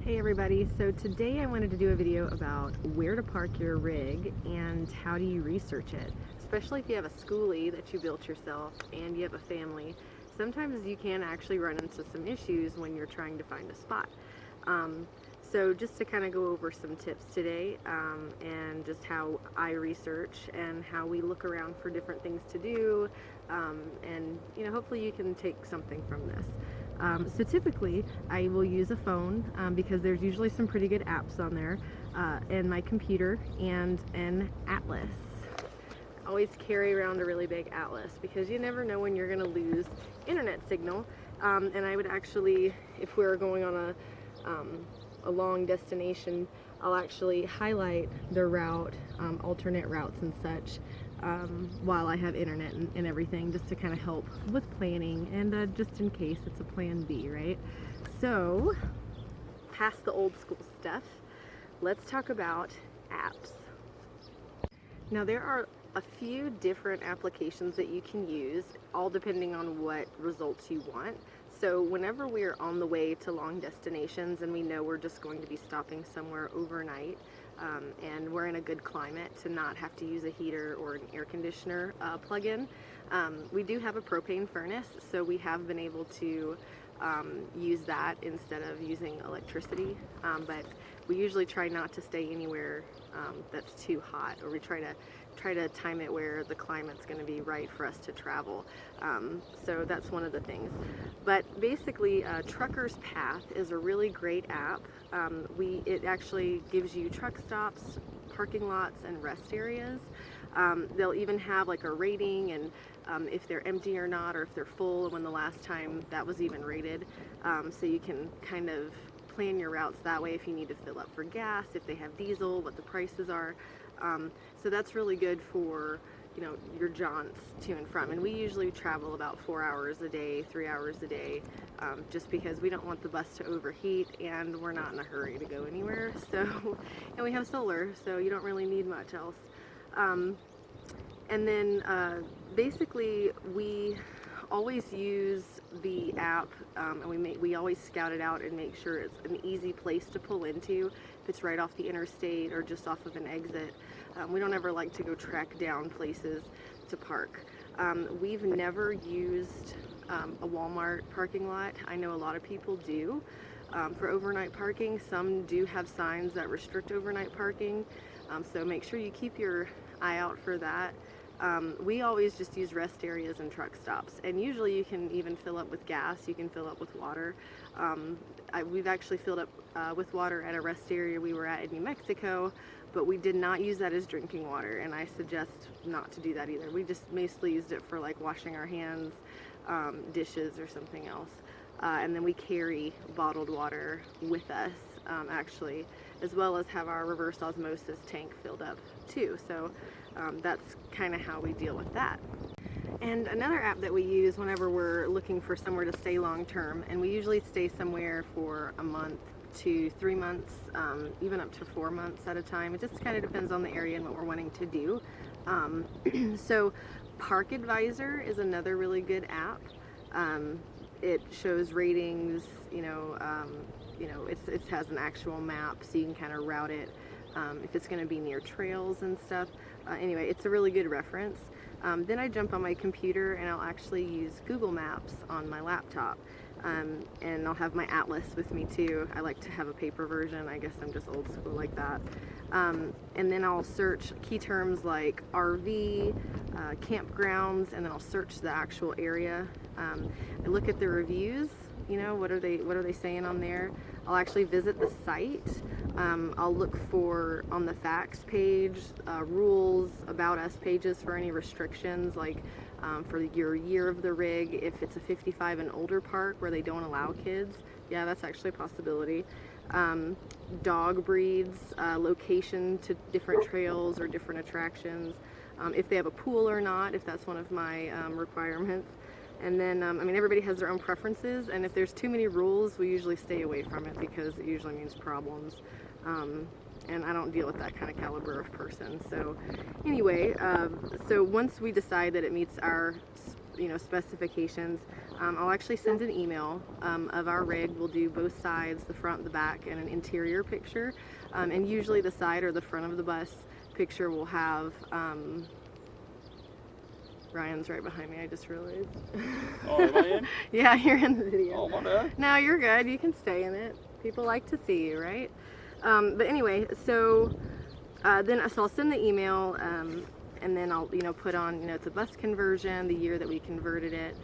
Hey everybody, so today I wanted to do a video about where to park your rig and how do you research it. Especially if you have a Skoolie that you built yourself and you have a family, sometimes you can actually run into some issues when you're trying to find a spot. So just to kind of go over some tips today and just how I research and how we look around for different things to do, and hopefully you can take something from this. So typically I will use a phone because there's usually some pretty good apps on there, and my computer and an atlas. I always carry around a really big atlas because you never know when you're going to lose internet signal, and I would actually, if we're going on a long destination, I'll actually highlight the route, alternate routes and such, while I have internet and everything, just to kind of help with planning and just in case it's a plan B, right? So, past the old school stuff, let's talk about apps. Now there are a few different applications that you can use, all depending on what results you want. So whenever we're on the way to long destinations and we know we're just going to be stopping somewhere overnight, and we're in a good climate to not have to use a heater or an air conditioner plug-in, we do have a propane furnace, so we have been able to use that instead of using electricity, but we usually try not to stay anywhere that's too hot, or we try to time it where the climate's going to be right for us to travel. So that's one of the things. But basically, Truckerspath is a really great app. It actually gives you truck stops, parking lots, and rest areas. They'll even have like a rating and if they're empty or not, or if they're full, and when the last time that was even rated. So you can kind of plan your routes that way if you need to fill up for gas, if they have diesel, what the prices are. So that's really good for your jaunts to and from. And we usually travel about 4 hours a day, 3 hours a day, just because we don't want the bus to overheat and we're not in a hurry to go anywhere. So, and we have solar, so you don't really need much else. And then basically we always use the app, and we always scout it out and make sure it's an easy place to pull into, if it's right off the interstate or just off of an exit. We don't ever like to go track down places to park. We've never used a Walmart parking lot. I know a lot of people do for overnight parking. Some do have signs that restrict overnight parking, so make sure you keep your eye out for that. We always just use rest areas and truck stops, and usually you can even fill up with gas, you can fill up with water. We've actually filled up with water at a rest area we were at in New Mexico, but we did not use that as drinking water, and I suggest not to do that either. We just mostly used it for like washing our hands, dishes, or something else. And then we carry bottled water with us, actually, as well as have our reverse osmosis tank filled up too. So that's kind of how we deal with that. And another app that we use whenever we're looking for somewhere to stay long term, and we usually stay somewhere for a month to 3 months, even up to 4 months at a time. It just kind of depends on the area and what we're wanting to do. So Park Advisor is another really good app. It shows ratings, it has an actual map, so you can kind of route it if it's going to be near trails and stuff. Anyway, it's a really good reference. Then I jump on my computer and I'll actually use Google Maps on my laptop. And I'll have my atlas with me too. I like to have a paper version. I guess I'm just old school like that. And then I'll search key terms like RV, campgrounds, and then I'll search the actual area. I look at the reviews. What are they saying on there? I'll actually visit the site. I'll look for on the facts page, rules, about us pages for any restrictions, like for your year of the rig, if it's a 55 and older park where they don't allow kids. Yeah, that's actually a possibility. Dog breeds, location to different trails or different attractions, if they have a pool or not, if that's one of my requirements. And then, everybody has their own preferences, and if there's too many rules, we usually stay away from it because it usually means problems. And I don't deal with that kind of caliber of person. So anyway, so once we decide that it meets our specifications, I'll actually send an email of our rig. We'll do both sides, the front, the back, and an interior picture. And usually the side or the front of the bus picture will have, Ryan's right behind me, I just realized. Oh, am I in? Yeah, you're in the video. Oh, my bad. No, you're good. You can stay in it. People like to see you, right? But anyway, so I'll send the email, and then I'll put on it's a bus conversion, the year that we converted it.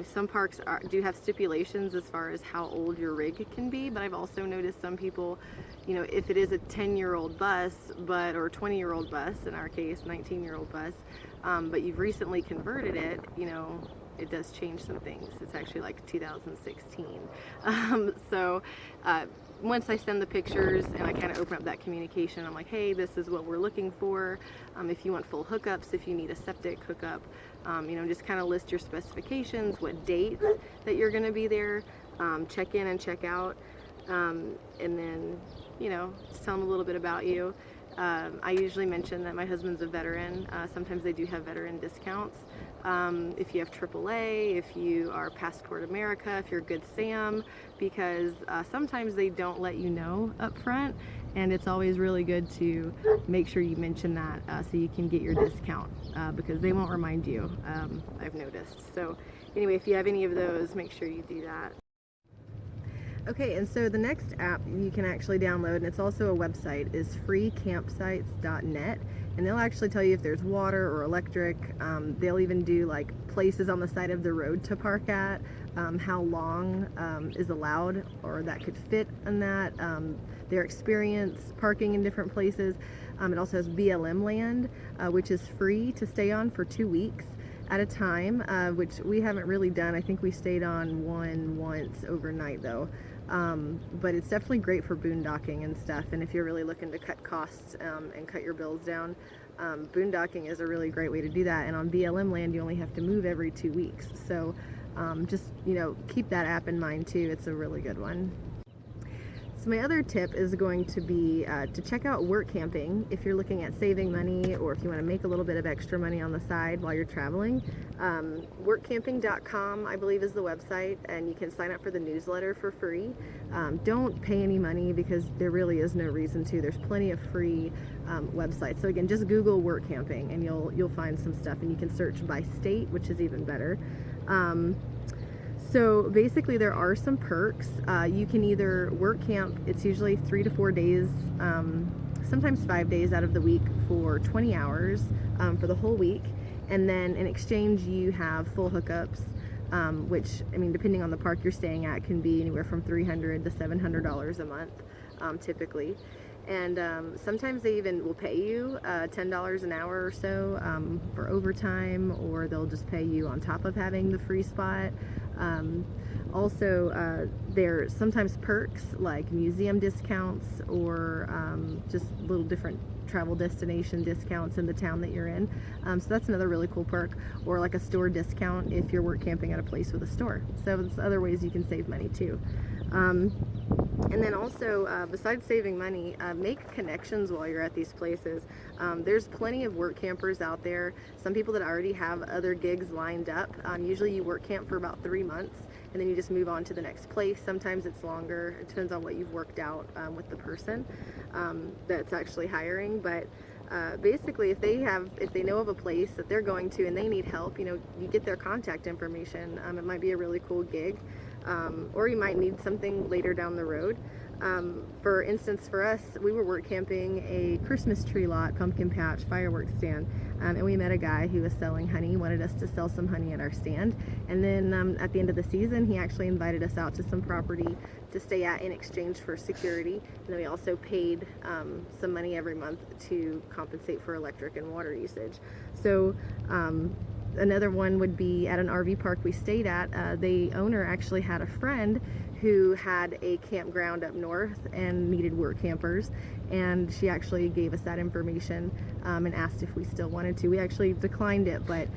Some parks do have stipulations as far as how old your rig can be, but I've also noticed some people, if it is a 10-year-old bus, or a 20-year-old bus, in our case, 19-year-old bus, but you've recently converted it, it does change some things. It's actually like 2016. So once I send the pictures and I kind of open up that communication, I'm like, hey, this is what we're looking for. If you want full hookups, if you need a septic hookup, just kind of list your specifications, what dates that you're going to be there, check in and check out, and then, just tell them a little bit about you. I usually mention that my husband's a veteran. Sometimes they do have veteran discounts. If you have AAA, if you are Passport America, if you're Good Sam, because sometimes they don't let you know up front, and it's always really good to make sure you mention that so you can get your discount, because they won't remind you, I've noticed. So anyway, if you have any of those, make sure you do that. Okay, and so the next app you can actually download, and it's also a website, is freecampsites.net, and they'll actually tell you if there's water or electric. They'll even do like places on the side of the road to park at, how long is allowed or that could fit in that, their experience parking in different places. It also has BLM land, which is free to stay on for 2 weeks at a time, which we haven't really done. I think we stayed on one once overnight though. But it's definitely great for boondocking and stuff, and if you're really looking to cut costs and cut your bills down, boondocking is a really great way to do that. And on BLM land you only have to move every 2 weeks, so just keep that app in mind too. It's a really good one. So my other tip is going to be to check out Workamping if you're looking at saving money, or if you want to make a little bit of extra money on the side while you're traveling. Workamping.com, I believe, is the website, and you can sign up for the newsletter for free. Don't pay any money because there really is no reason to. There's plenty of free websites. So again, just Google Workamping and you'll find some stuff, and you can search by state, which is even better. So basically there are some perks. You can either work camp, it's usually 3 to 4 days, sometimes 5 days out of the week for 20 hours for the whole week. And then in exchange you have full hookups, which, I mean, depending on the park you're staying at, can be anywhere from $300 to $700 a month, typically. And sometimes they even will pay you $10 an hour or so for overtime, or they'll just pay you on top of having the free spot. Also, there are sometimes perks like museum discounts, or just little different travel destination discounts in the town that you're in. So that's another really cool perk, or like a store discount if you're work camping at a place with a store. So there's other ways you can save money too. And then also, besides saving money, make connections while you're at these places. There's plenty of work campers out there, some people that already have other gigs lined up. Usually you work camp for about 3 months, and then you just move on to the next place. Sometimes it's longer. It depends on what you've worked out with the person that's actually hiring. But basically, if they know of a place that they're going to and they need help, you get their contact information. It might be a really cool gig. Or you might need something later down the road. For instance, for us, we were work camping a Christmas tree lot, pumpkin patch, fireworks stand, and we met a guy who was selling honey, wanted us to sell some honey at our stand. And then at the end of the season, he actually invited us out to some property to stay at in exchange for security. And then we also paid some money every month to compensate for electric and water usage. So another one would be at an RV park we stayed at. The owner actually had a friend who had a campground up north and needed work campers, and she actually gave us that information and asked if we still wanted to. We actually declined it, but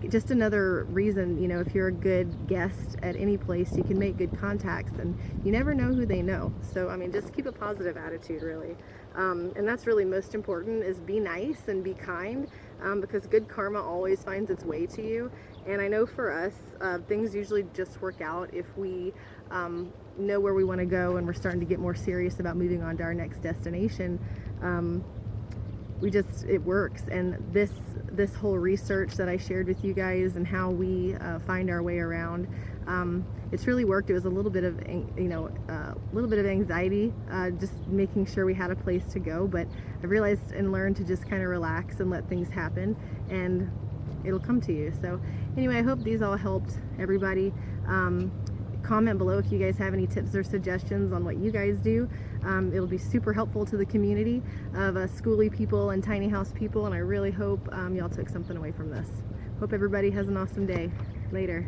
just another reason, if you're a good guest at any place, you can make good contacts, and you never know who they know. So I mean, just keep a positive attitude, really. And that's really most important, is be nice and be kind, because good karma always finds its way to you. And I know for us, things usually just work out if we know where we want to go and we're starting to get more serious about moving on to our next destination. It works. And this whole research that I shared with you guys and how we find our way around, it's really worked. It was a little bit of, a little bit of anxiety, just making sure we had a place to go, but I realized and learned to just kind of relax and let things happen, and it'll come to you. So anyway, I hope these all helped everybody. Comment below if you guys have any tips or suggestions on what you guys do. It'll be super helpful to the community of Skoolie people and tiny house people, and I really hope y'all took something away from this. Hope everybody has an awesome day. Later.